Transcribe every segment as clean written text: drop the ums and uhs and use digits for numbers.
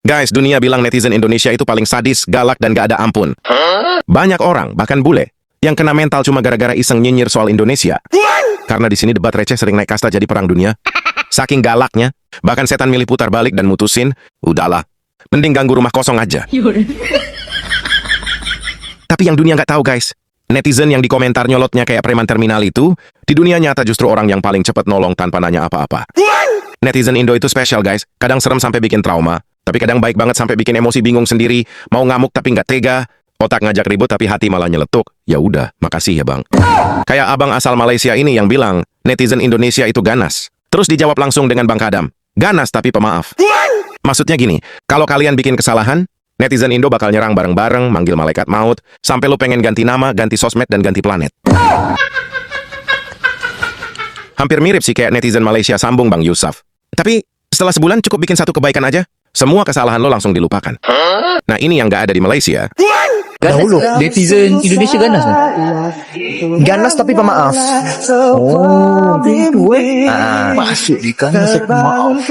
Guys, dunia bilang netizen Indonesia itu paling sadis, galak, dan gak ada ampun. Banyak orang, bahkan bule, yang kena mental cuma gara-gara iseng nyinyir soal Indonesia. Karena di sini debat receh sering naik kasta jadi perang dunia. Saking galaknya, bahkan setan milih putar balik dan mutusin, udahlah, mending ganggu rumah kosong aja. Tapi yang dunia nggak tahu guys, netizen yang di komentar nyolotnya kayak preman terminal itu, di dunia nyata justru orang yang paling cepet nolong tanpa nanya apa-apa. Netizen Indo itu spesial guys, kadang serem sampai bikin trauma, tapi kadang baik banget sampai bikin emosi bingung sendiri, mau ngamuk tapi nggak tega, otak ngajak ribut tapi hati malah nyeletuk. Ya udah, makasih ya bang. Kayak abang asal Malaysia ini yang bilang, netizen Indonesia itu ganas. Terus dijawab langsung dengan Bang Kadam, ganas tapi pemaaf. Maksudnya gini, kalau kalian bikin kesalahan, netizen Indo bakal nyerang bareng-bareng, manggil malaikat maut, sampai lu pengen ganti nama, ganti sosmed, dan ganti planet. Hampir mirip sih kayak netizen Malaysia, sambung Bang Yusuf. Tapi setelah sebulan cukup bikin satu kebaikan aja, semua kesalahan lo langsung dilupakan. Nah ini yang nggak ada di Malaysia. Dahulu netizen Indonesia ganas kan? Ganas tapi pemaaf. Oh, gitu masuk di ganas tapi pemaaf.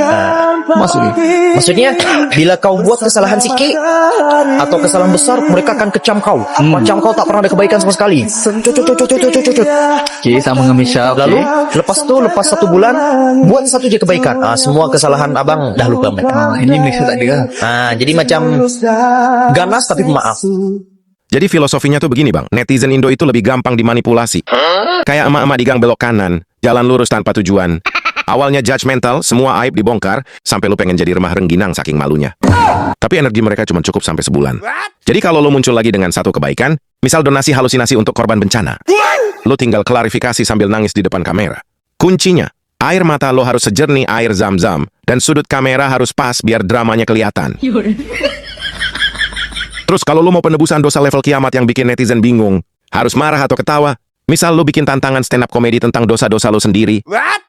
Masuk di. Maksudnya bila kau buat kesalahan sikit atau kesalahan besar, mereka akan kecam kau. Macam kau tak pernah ada kebaikan sama sekali. Okey, sama dengan Misha. Lalu lepas 1 bulan buat satu je kebaikan. Semua kesalahan abang dah lupa mereka. Ini Misha tak ada. Jadi macam ganas tapi pemaaf. Jadi filosofinya tuh begini bang, netizen Indo itu lebih gampang dimanipulasi. Kayak emak-emak di gang belok kanan, jalan lurus tanpa tujuan. Awalnya judgmental, semua aib dibongkar, sampai lu pengen jadi remah rengginang saking malunya. Tapi energi mereka cuma cukup sampai sebulan. Jadi kalau lu muncul lagi dengan satu kebaikan, misal donasi halusinasi untuk korban bencana, lu tinggal klarifikasi sambil nangis di depan kamera. Kuncinya, air mata lo harus sejernih air zam-zam, dan sudut kamera harus pas biar dramanya kelihatan. Terus kalau lu mau penebusan dosa level kiamat yang bikin netizen bingung, harus marah atau ketawa, misal lu bikin tantangan stand up komedi tentang dosa-dosa lu sendiri,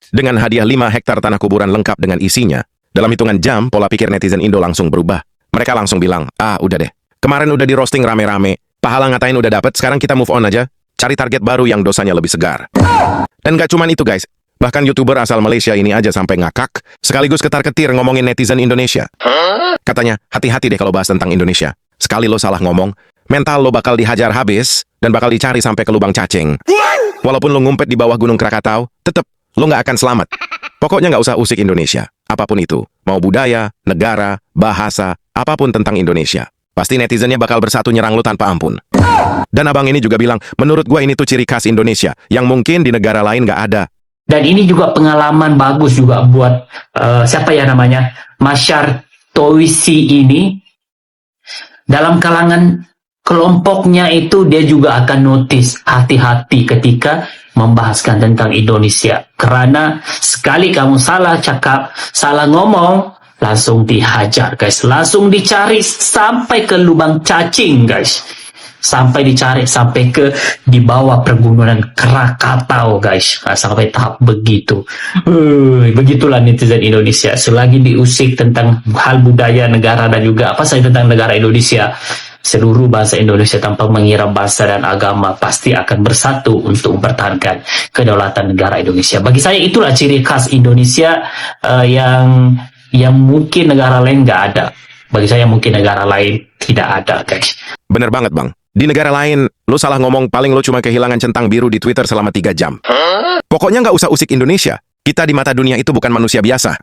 dengan hadiah 5 hektar tanah kuburan lengkap dengan isinya, dalam hitungan jam, pola pikir netizen Indo langsung berubah. Mereka langsung bilang, udah deh, kemarin udah di roasting rame-rame, pahala ngatain udah dapet, sekarang kita move on aja, cari target baru yang dosanya lebih segar. Dan gak cuman itu guys, bahkan YouTuber asal Malaysia ini aja sampai ngakak, sekaligus ketar-ketir ngomongin netizen Indonesia. Katanya, hati-hati deh kalau bahas tentang Indonesia. Sekali lo salah ngomong, mental lo bakal dihajar habis, dan bakal dicari sampai ke lubang cacing. Walaupun lo ngumpet di bawah Gunung Krakatau, tetep lo nggak akan selamat. Pokoknya nggak usah usik Indonesia, apapun itu. Mau budaya, negara, bahasa, apapun tentang Indonesia. Pasti netizennya bakal bersatu nyerang lo tanpa ampun. Dan abang ini juga bilang, menurut gua ini tuh ciri khas Indonesia, yang mungkin di negara lain nggak ada. Dan ini juga pengalaman bagus juga buat siapa ya namanya, Mashar Toisi ini. Dalam kalangan kelompoknya itu dia juga akan notice hati-hati ketika membahaskan tentang Indonesia. Karena sekali kamu salah cakap, salah ngomong, langsung dihajar guys. Langsung dicari sampai ke lubang cacing guys. Sampai dicari sampai ke di bawah pergunungan Krakatau guys. Sampai tahap begitu. Begitulah netizen Indonesia. Selagi diusik tentang hal budaya negara dan juga apa saja tentang negara Indonesia, seluruh bangsa Indonesia tanpa mengira bahasa dan agama pasti akan bersatu untuk mempertahankan kedaulatan negara Indonesia. Bagi saya itulah ciri khas Indonesia yang mungkin negara lain nggak ada. Bagi saya mungkin negara lain tidak ada guys. Bener banget bang. Di negara lain, lo salah ngomong paling lo cuma kehilangan centang biru di Twitter selama 3 jam. Pokoknya nggak usah usik Indonesia. Kita di mata dunia itu bukan manusia biasa.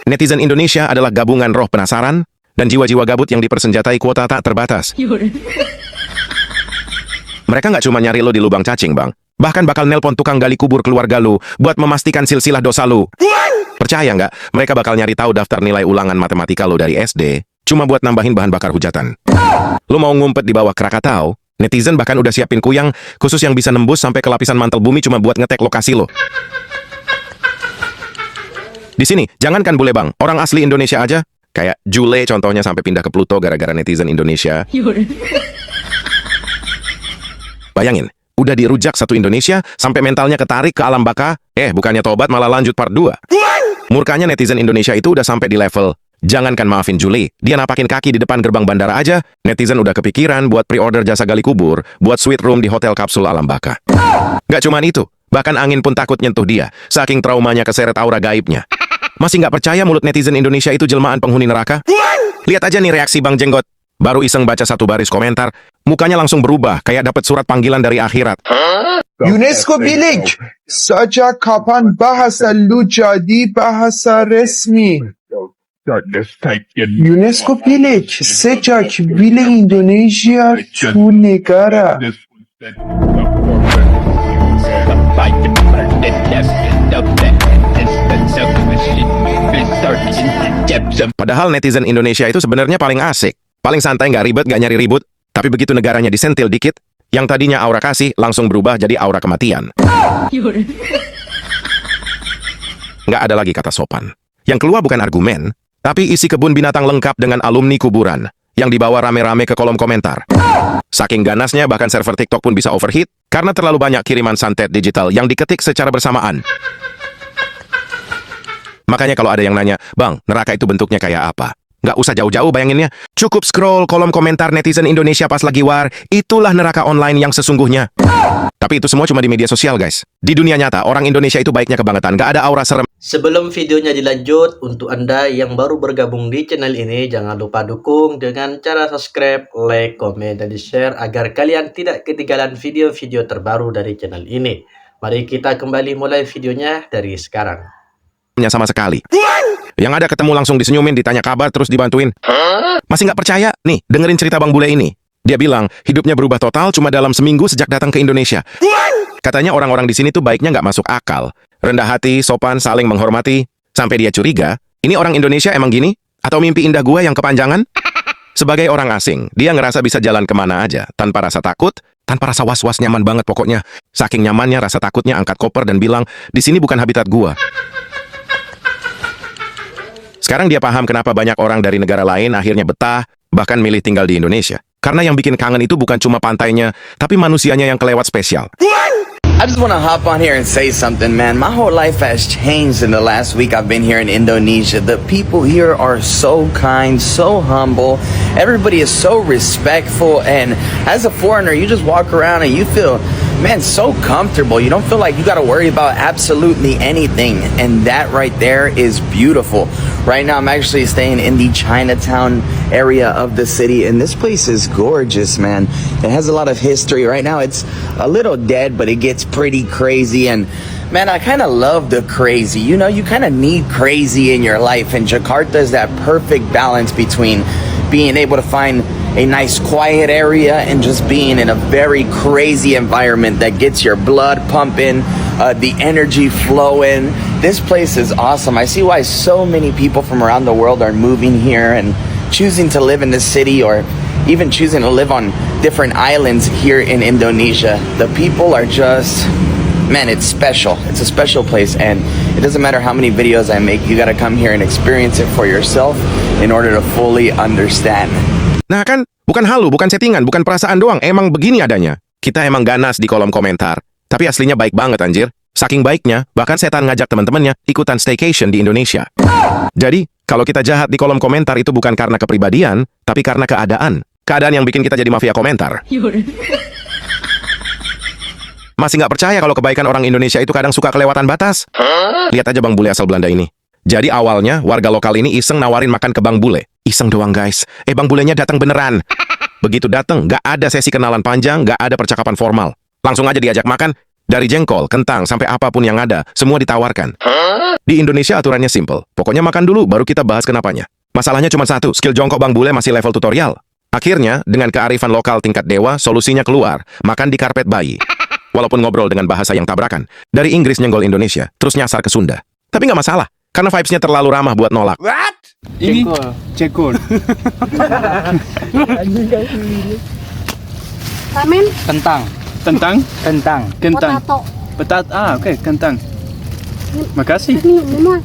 Netizen Indonesia adalah gabungan roh penasaran dan jiwa-jiwa gabut yang dipersenjatai kuota tak terbatas. Mereka nggak cuma nyari lo di lubang cacing, bang. Bahkan bakal nelpon tukang gali kubur keluarga lo buat memastikan silsilah dosa lo. Percaya nggak? Mereka bakal nyari tahu daftar nilai ulangan matematika lo dari SD, cuma buat nambahin bahan bakar hujatan. Lo mau ngumpet di bawah Krakatau, netizen bahkan udah siapin kuyang khusus yang bisa nembus sampai ke lapisan mantel bumi cuma buat ngetek lokasi lo. Di sini, jangankan bule bang, orang asli Indonesia aja, kayak Jule contohnya sampai pindah ke Pluto gara-gara netizen Indonesia. Bayangin, udah dirujak satu Indonesia sampai mentalnya ketarik ke alam baka, bukannya tobat malah lanjut part 2. Murkanya netizen Indonesia itu udah sampai di level, jangankan maafin Juli, dia napakin kaki di depan gerbang bandara aja, netizen udah kepikiran buat pre-order jasa gali kubur, buat suite room di hotel kapsul alam baka. Gak cuman itu, bahkan angin pun takut nyentuh dia, saking traumanya keseret aura gaibnya. Masih nggak percaya mulut netizen Indonesia itu jelmaan penghuni neraka? Lihat aja nih reaksi Bang Jenggot. Baru iseng baca satu baris komentar, mukanya langsung berubah, kayak dapat surat panggilan dari akhirat. UNESCO Village sejak kapan bahasa lu jadi bahasa resmi? UNESCO Village sejak bila Indonesia tu negara. Padahal netizen Indonesia itu sebenarnya paling asik. Paling santai, nggak ribet, nggak nyari ribut. Tapi begitu negaranya disentil dikit, yang tadinya aura kasih langsung berubah jadi aura kematian. Nggak ada lagi kata sopan. Yang keluar bukan argumen, tapi isi kebun binatang lengkap dengan alumni kuburan yang dibawa rame-rame ke kolom komentar. Saking ganasnya, bahkan server TikTok pun bisa overheat karena terlalu banyak kiriman santet digital yang diketik secara bersamaan. Makanya kalau ada yang nanya, Bang, neraka itu bentuknya kayak apa? Nggak usah jauh-jauh bayanginnya. Cukup scroll kolom komentar netizen Indonesia pas lagi war. Itulah neraka online yang sesungguhnya. Tapi itu semua cuma di media sosial, guys. Di dunia nyata, orang Indonesia itu baiknya kebangetan. Nggak ada aura serem. Sebelum videonya dilanjut, untuk Anda yang baru bergabung di channel ini, jangan lupa dukung dengan cara subscribe, like, komen, dan di-share agar kalian tidak ketinggalan video-video terbaru dari channel ini. Mari kita kembali mulai videonya dari sekarang. Sama sekali. Yang ada ketemu langsung disenyumin, ditanya kabar, terus dibantuin. Masih nggak percaya? Nih, dengerin cerita Bang Bule ini. Dia bilang, hidupnya berubah total cuma dalam seminggu sejak datang ke Indonesia. Katanya orang-orang di sini tuh baiknya nggak masuk akal. Rendah hati, sopan, saling menghormati. Sampai dia curiga, ini orang Indonesia emang gini? Atau mimpi indah gua yang kepanjangan? Sebagai orang asing, dia ngerasa bisa jalan kemana aja, tanpa rasa takut, tanpa rasa was-was, nyaman banget pokoknya. Saking nyamannya, rasa takutnya angkat koper dan bilang, di sini bukan habitat gua. Sekarang dia paham kenapa banyak orang dari negara lain akhirnya betah, bahkan milih tinggal di Indonesia. Karena yang bikin kangen itu bukan cuma pantainya, tapi manusianya yang kelewat spesial. I just want to hop on here and say something, man. My whole life has changed in the last week I've been here in Indonesia. The people here are so kind, so humble. Everybody is so respectful. And as a foreigner, you just walk around and you feel, man, so comfortable. You don't feel like you got to worry about absolutely anything. And that right there is beautiful. Right now, I'm actually staying in the Chinatown area of the city. And this place is gorgeous, man. It has a lot of history. Right now, it's a little dead, but it gets pretty crazy. And man, I kind of love the crazy. You know, you kind of need crazy in your life. And Jakarta is that perfect balance between being able to find a nice quiet area and just being in a very crazy environment that gets your blood pumping, the energy flowing. This place is awesome. I see why so many people from around the world are moving here and choosing to live in this city, or even choosing to live on different islands here in Indonesia. The people are just, man, it's special. It's a special place, and it doesn't matter how many videos I make, you gotta come here and experience it for yourself in order to fully understand. Nah kan, bukan halu, bukan settingan, bukan perasaan doang, emang begini adanya. Kita emang ganas di kolom komentar, tapi aslinya baik banget anjir. Saking baiknya, bahkan setan ngajak teman-temannya ikutan staycation di Indonesia. Jadi, kalau kita jahat di kolom komentar itu bukan karena kepribadian, tapi karena keadaan. Keadaan yang bikin kita jadi mafia komentar. Masih nggak percaya kalau kebaikan orang Indonesia itu kadang suka kelewatan batas? Lihat aja Bang Bule asal Belanda ini. Jadi awalnya warga lokal ini iseng nawarin makan ke Bang Bule. Iseng doang guys. Bang Bulenya datang beneran. Begitu datang, nggak ada sesi kenalan panjang, nggak ada percakapan formal. Langsung aja diajak makan. Dari jengkol, kentang, sampai apapun yang ada, semua ditawarkan. Di Indonesia aturannya simple. Pokoknya makan dulu, baru kita bahas kenapanya. Masalahnya cuma satu, skill jongkok Bang Bule masih level tutorial. Akhirnya, dengan kearifan lokal tingkat dewa, solusinya keluar. Makan di karpet bayi. Walaupun ngobrol dengan bahasa yang tabrakan. Dari Inggris nyenggol Indonesia, terus nyasar ke Sunda. Tapi nggak masalah, karena vibes-nya terlalu ramah buat nolak. Ini cekol. Ramen, Kentang. Kentang. potato. Oke, kentang. Makasih. Ini semua.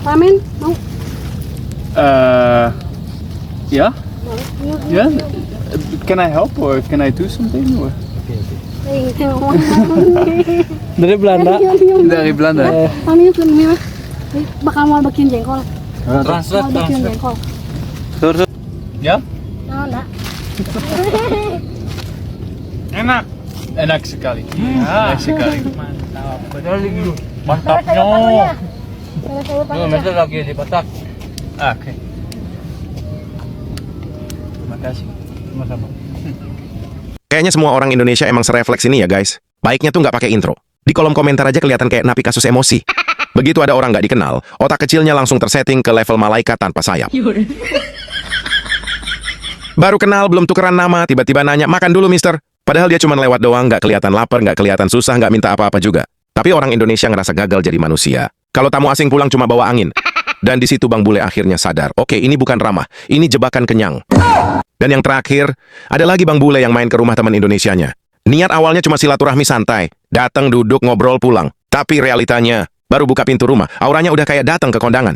Ramen, mau? Ya? Ya? Can I help or can I do something? Or? Dari Belanda. Dari Belanda. Kami itu mie bakal mau bikin jengkol. Translate. Mau bikin jengkol. Terus. Ya? Enggak. Enak sekali. Enak sekali. Mantapnya. Mantapnya. Lagi dipasak. Oke. kasih. Sama-sama. Kayaknya semua orang Indonesia emang serefleks ini ya guys. Baiknya tuh nggak pakai intro. Di kolom komentar aja kelihatan kayak napi kasus emosi. Begitu ada orang nggak dikenal, otak kecilnya langsung tersetting ke level malaikat tanpa sayap. Baru kenal, belum tukeran nama, tiba-tiba nanya, makan dulu mister. Padahal dia cuma lewat doang, nggak kelihatan lapar, nggak kelihatan susah, nggak minta apa-apa juga. Tapi orang Indonesia ngerasa gagal jadi manusia. Kalau tamu asing pulang cuma bawa angin. Dan di situ Bang Bule akhirnya sadar, oke ini bukan ramah, ini jebakan kenyang. Dan yang terakhir, ada lagi Bang Bule yang main ke rumah teman Indonesianya. Niat awalnya cuma silaturahmi santai, datang duduk ngobrol pulang. Tapi realitanya, baru buka pintu rumah, auranya udah kayak datang ke kondangan.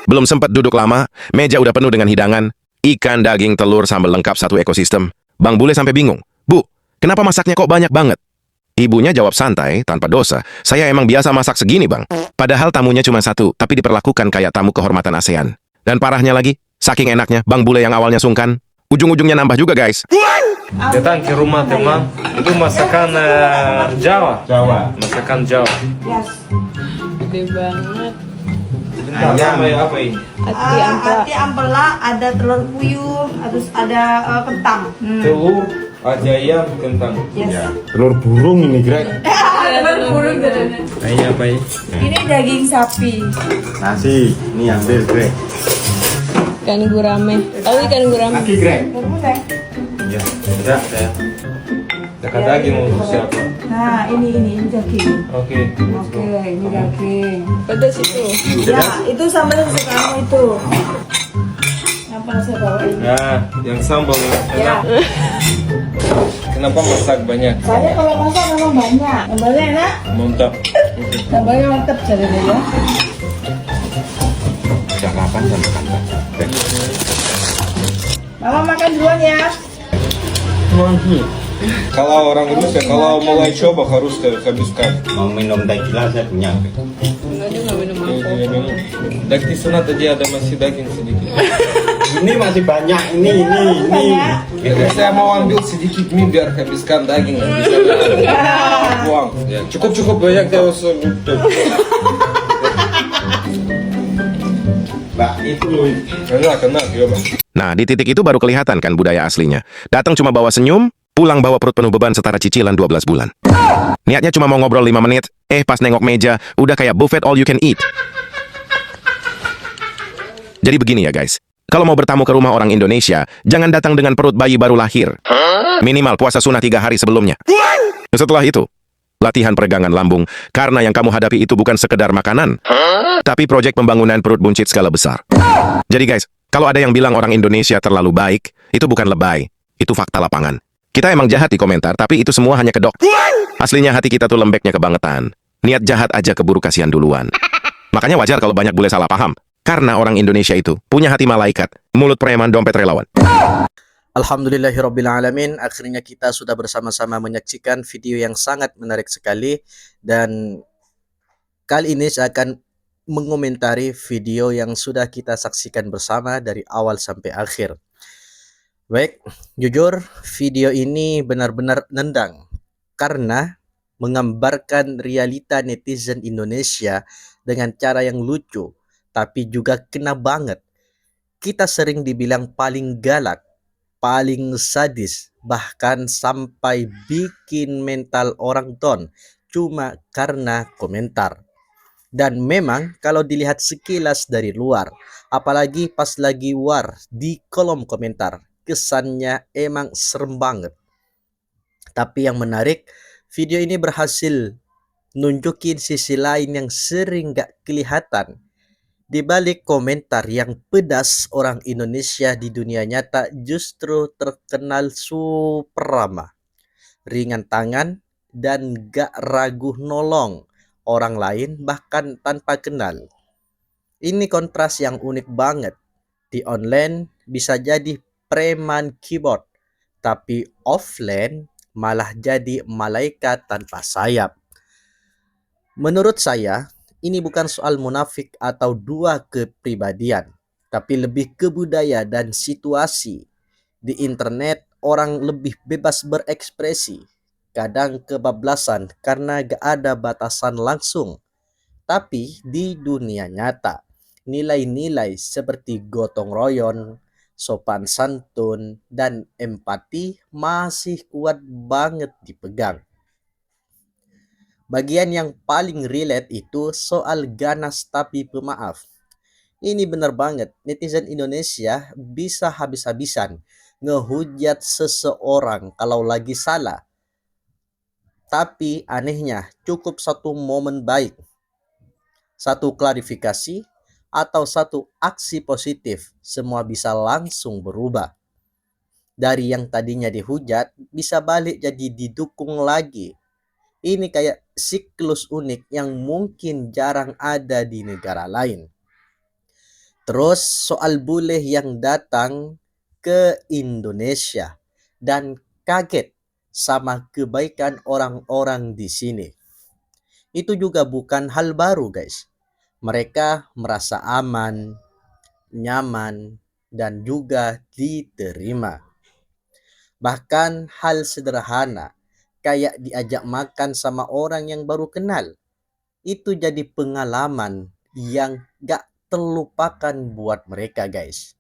Belum sempat duduk lama, meja udah penuh dengan hidangan, ikan, daging, telur, sambal lengkap satu ekosistem. Bang Bule sampai bingung, Bu, kenapa masaknya kok banyak banget? Ibunya jawab santai, tanpa dosa, saya emang biasa masak segini bang. Padahal tamunya cuma satu, tapi diperlakukan kayak tamu kehormatan ASEAN. Dan parahnya lagi, saking enaknya, Bang Bule yang awalnya sungkan, ujung-ujungnya nambah juga guys. Datang ke rumah teman, itu masakan Jawa. Masakan Jawa. Gede banget. Ayam apa ini? Hati ampela, ada telur puyuh, terus ada kentang. Telur, ada ayam, kentang. Yes. Telur burung ini, Greg. Telur burung jadinya. Ini apa ini? Ini daging sapi. Nasi, ini ambil, Greg. Ikan gurame. Tahu ikan gurame? Lagi, Greg. Ya, tidak saya. Dekat daging untuk siapa? Nah, ini daging. Oke. Oke, ini daging. Pedas itu. Ya, itu sambal yang kamu itu. Yang pernah saya bawain. Nah, yang sambal Ya. enak. Kenapa masak banyak? Saya kalau masak memang banyak. Sambalnya enak. Mantap. Sambalnya mantap jadinya ya. Udah kapan dan makan Mama makan duluan ya. Kalau orang Rusia, kalau mulai coba harus habiskan. Mau minum teh gila saya punya. Daging sunat aja ada masih daging sedikit. Ini masih banyak, ini. Ya, saya mau ambil sedikit mie biar habiskan daging. Bisa buang. Ya, cukup banyak ya usah. Mbak, itu loh. Enak, ya bang. Nah, di titik itu baru kelihatan kan budaya aslinya. Datang cuma bawa senyum, pulang bawa perut penuh beban setara cicilan 12 bulan. Niatnya cuma mau ngobrol 5 menit, pas nengok meja, udah kayak buffet all you can eat. Jadi begini ya guys, kalau mau bertamu ke rumah orang Indonesia, jangan datang dengan perut bayi baru lahir. Minimal puasa sunnah 3 hari sebelumnya. Setelah itu, latihan peregangan lambung, karena yang kamu hadapi itu bukan sekedar makanan, tapi proyek pembangunan perut buncit skala besar. Jadi guys, kalau ada yang bilang orang Indonesia terlalu baik, itu bukan lebay, itu fakta lapangan. Kita emang jahat di komentar, tapi itu semua hanya kedok. Aslinya hati kita tuh lembeknya kebangetan. Niat jahat aja keburu kasihan duluan. Makanya wajar kalau banyak bule salah paham. Karena orang Indonesia itu punya hati malaikat, mulut preman, dompet relawan. Alhamdulillahirrabbilalamin. Akhirnya kita sudah bersama-sama menyaksikan video yang sangat menarik sekali. Dan kali ini saya akan mengomentari video yang sudah kita saksikan bersama dari awal sampai akhir. Baik, jujur video ini benar-benar nendang karena menggambarkan realita netizen Indonesia dengan cara yang lucu, tapi juga kena banget. Kita sering dibilang paling galak, paling sadis, bahkan sampai bikin mental orang down cuma karena komentar. Dan memang kalau dilihat sekilas dari luar, apalagi pas lagi war di kolom komentar, kesannya emang serem banget. Tapi yang menarik, video ini berhasil nunjukin sisi lain yang sering gak kelihatan. Di balik komentar yang pedas, orang Indonesia di dunia nyata justru terkenal super ramah, ringan tangan, dan gak ragu nolong orang lain bahkan tanpa kenal. Ini kontras yang unik banget. Di online bisa jadi preman keyboard, tapi offline malah jadi malaikat tanpa sayap. Menurut saya, ini bukan soal munafik atau dua kepribadian, tapi lebih ke budaya dan situasi. Di internet, orang lebih bebas berekspresi, kadang kebablasan karena gak ada batasan langsung. Tapi di dunia nyata, nilai-nilai seperti gotong royong, sopan santun, dan empati masih kuat banget dipegang. Bagian yang paling relate itu soal ganas tapi pemaaf. Ini bener banget, netizen Indonesia bisa habis-habisan ngehujat seseorang kalau lagi salah. Tapi anehnya, cukup satu momen baik, satu klarifikasi, atau satu aksi positif, semua bisa langsung berubah. Dari yang tadinya dihujat, bisa balik jadi didukung lagi. Ini kayak siklus unik yang mungkin jarang ada di negara lain. Terus soal bule yang datang ke Indonesia dan kaget sama kebaikan orang-orang di sini. Itu juga bukan hal baru, guys. Mereka merasa aman, nyaman, dan juga diterima. Bahkan hal sederhana kayak diajak makan sama orang yang baru kenal, itu jadi pengalaman yang gak terlupakan buat mereka, guys.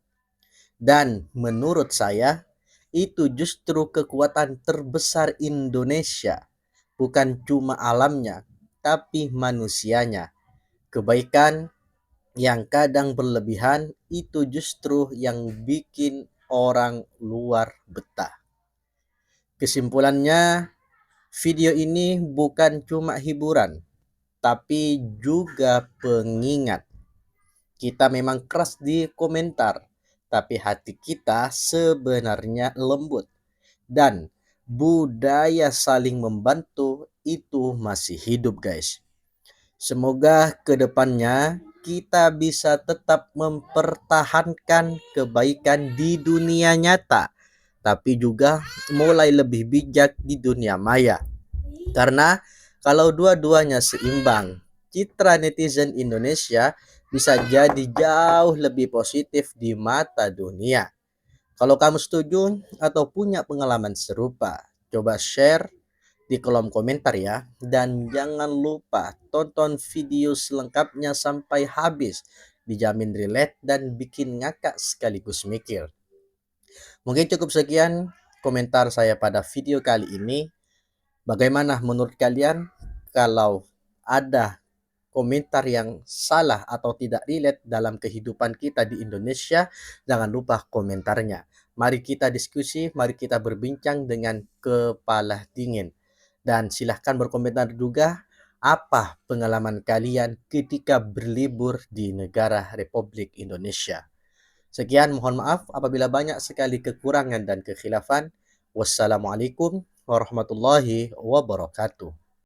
Dan menurut saya, itu justru kekuatan terbesar Indonesia. Bukan cuma alamnya, tapi manusianya. Kebaikan yang kadang berlebihan itu justru yang bikin orang luar betah. Kesimpulannya, video ini bukan cuma hiburan, tapi juga pengingat. Kita memang keras di komentar, tapi hati kita sebenarnya lembut. Dan budaya saling membantu itu masih hidup, guys. Semoga kedepannya kita bisa tetap mempertahankan kebaikan di dunia nyata, tapi juga mulai lebih bijak di dunia maya. Karena kalau dua-duanya seimbang, citra netizen Indonesia bisa jadi jauh lebih positif di mata dunia. Kalau kamu setuju atau punya pengalaman serupa, coba share di kolom komentar ya. Dan jangan lupa tonton video selengkapnya sampai habis. Dijamin relate dan bikin ngakak sekaligus mikir. Mungkin cukup sekian komentar saya pada video kali ini. Bagaimana menurut kalian? Kalau ada komentar yang salah atau tidak relate dalam kehidupan kita di Indonesia, jangan lupa komentarnya. Mari kita diskusi, mari kita berbincang dengan kepala dingin. Dan silahkan berkomentar juga apa pengalaman kalian ketika berlibur di negara Republik Indonesia. Sekian, mohon maaf apabila banyak sekali kekurangan dan kekhilafan. Wassalamualaikum warahmatullahi wabarakatuh.